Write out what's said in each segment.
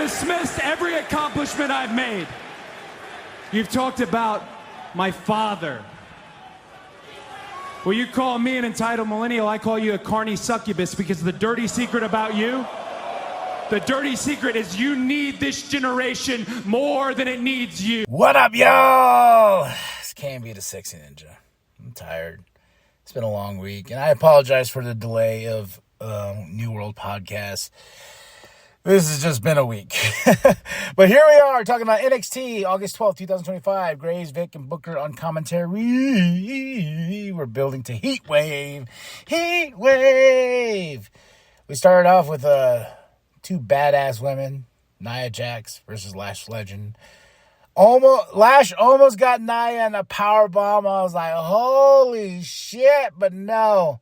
dismissed every accomplishment I've made. You've talked about my father. Well, you call me an entitled millennial, I call you a carny succubus, because the dirty secret about you, the dirty secret is you need this generation more than it needs you. What up, y'all? This can't be the Sexy Ninja. I'm tired. It's been a long week, and I apologize for the delay of New World Podcast. This has just been a week. But here we are talking about NXT, August 12th, 2025. Graves, Vic, and Booker on commentary. We're building to Heat Wave. Heat Wave! We started off with two badass women, Nia Jax versus Lash Legend. Lash almost got Nia in a powerbomb. I was like, holy shit, but no.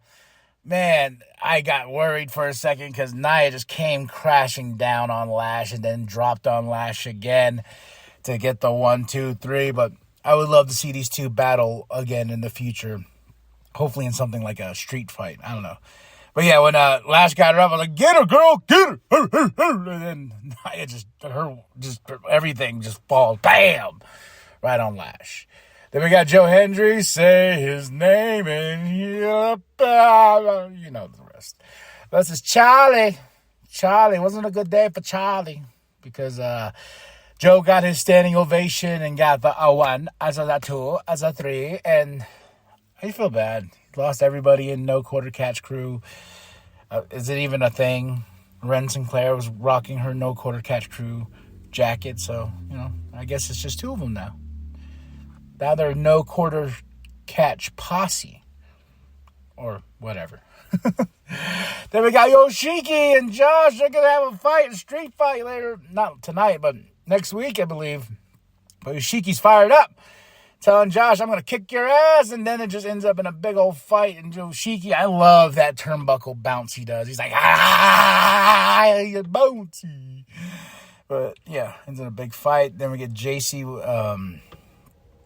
Man, I got worried for a second because Nia just came crashing down on Lash and then dropped on Lash again to get the 1, 2, 3. But I would love to see these two battle again in the future. Hopefully in something like a street fight. I don't know. But yeah, when Lash got her up, I was like, get her, girl, get her. And then Nia just everything just falls, bam, right on Lash. Then we got Joe Hendry, say his name, and you know the rest. This is Charlie. Charlie, wasn't a good day for Charlie because Joe got his standing ovation and got the A1, as a 2, as a 3, and I feel bad. He lost everybody in No Quarter Catch crew. Is it even a thing? Ren Sinclair was rocking her No Quarter Catch crew jacket, so, I guess it's just two of them now. Now they're No Quarter Catch Posse. Or whatever. Then we got Yoshiki and Josh. They're going to have a street fight later. Not tonight, but next week, I believe. But Yoshiki's fired up. Telling Josh, I'm going to kick your ass. And then it just ends up in a big old fight. And Yoshiki, I love that turnbuckle bounce he does. He's like, you're bouncy. But yeah, ends in a big fight. Then we get JC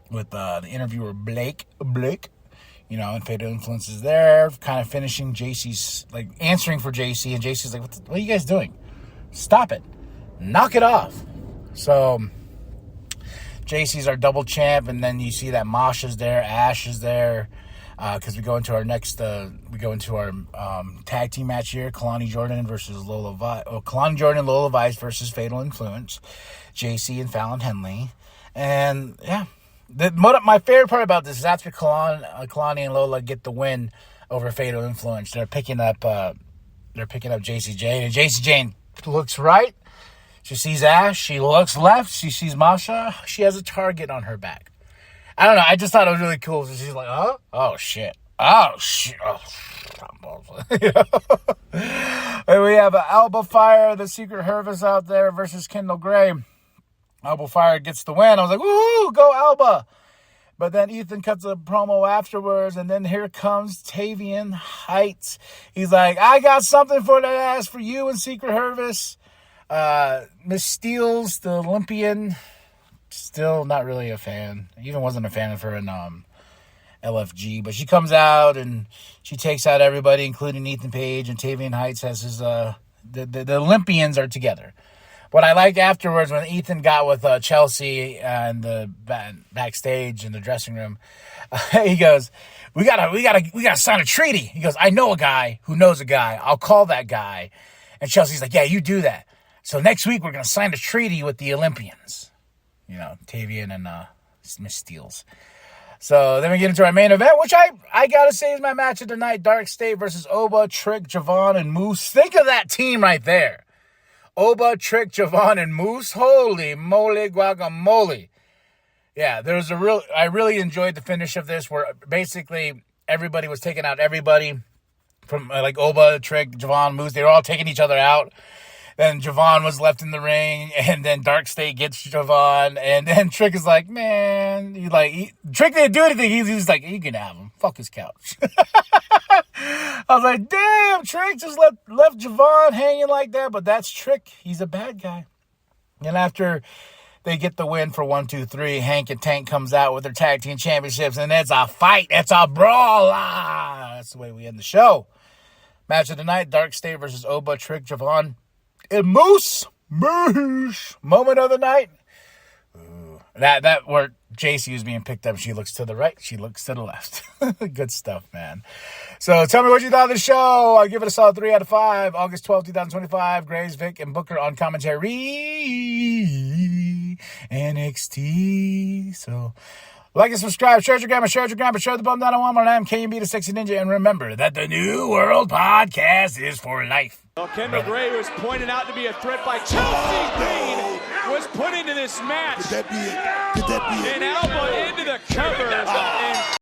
with the interviewer Blake, and Fatal Influence is there, kind of finishing JC's, answering for JC, and JC's like, what are you guys doing? Stop it. Knock it off. So, JC's our double champ, and then you see that Masha's there, Ash is there, because we go into our tag team match here, Kalani Jordan versus Lola Vice versus Fatal Influence, JC and Fallon Henley, and, yeah. My favorite part about this is after Kalani and Lola get the win over Fatal Influence, they're picking up JC Jane, and JC Jane looks right. She sees Ash. She looks left. She sees Masha. She has a target on her back. I don't know. I just thought it was really cool. So she's like, huh? Oh shit. Oh shit. Oh. And we have Alba Fire, the Secret Hervis out there versus Kendall Gray. Alba Fire gets the win. I was like, woo, go Alba. But then Ethan cuts a promo afterwards, and then here comes Tavian Heights. He's like, I got something for that ass for you and Secret Hervis. Miss Steele's, the Olympian, still not really a fan. I even wasn't a fan of her in LFG. But she comes out, and she takes out everybody, including Ethan Page, and Tavian Heights has his, the Olympians are together. What I liked afterwards when Ethan got with Chelsea and the backstage in the dressing room, he goes, "We gotta sign a treaty." He goes, "I know a guy who knows a guy. I'll call that guy." And Chelsea's like, "Yeah, you do that. So next week we're gonna sign a treaty with the Olympians." Tavian and Miss Steele's. So then we get into our main event, which I gotta say is my match of the night: Dark State versus Oba, Trick, Javon, and Moose. Think of that team right there. Oba, Trick, Javon, and Moose. Holy moly, guacamole. Yeah, I really enjoyed the finish of this where basically everybody was taking out everybody from Oba, Trick, Javon, Moose. They were all taking each other out. Then Javon was left in the ring, and then Dark State gets Javon, and then Trick is like, man, Trick didn't do anything. He's like, you can have him. Fuck his couch. I was like, damn, Trick just left Javon hanging like that, but that's Trick. He's a bad guy. And after they get the win for 1, 2, 3, Hank and Tank comes out with their tag team championships, and it's a fight. It's a brawl. That's the way we end the show. Match of the night: Dark State versus Oba, Trick, Javon, and Moose. moment of the night. Ooh. That where JC was being picked up, she looks to the right, she looks to the left. Good stuff, man. So tell me what you thought of the show. I'll give it a solid 3 out of 5. August 12th, 2025. Graves, Vic, and Booker on commentary. NXT. So like and subscribe, share your grandma, share the bum down on one more time. KMB the Sexy Ninja, and remember that the New World Podcast is for life. Well, Kendall Gray was pointed out to be a threat by Chelsea Green, was put into this match. Could that be it? Could that be it? An elbow into the cover.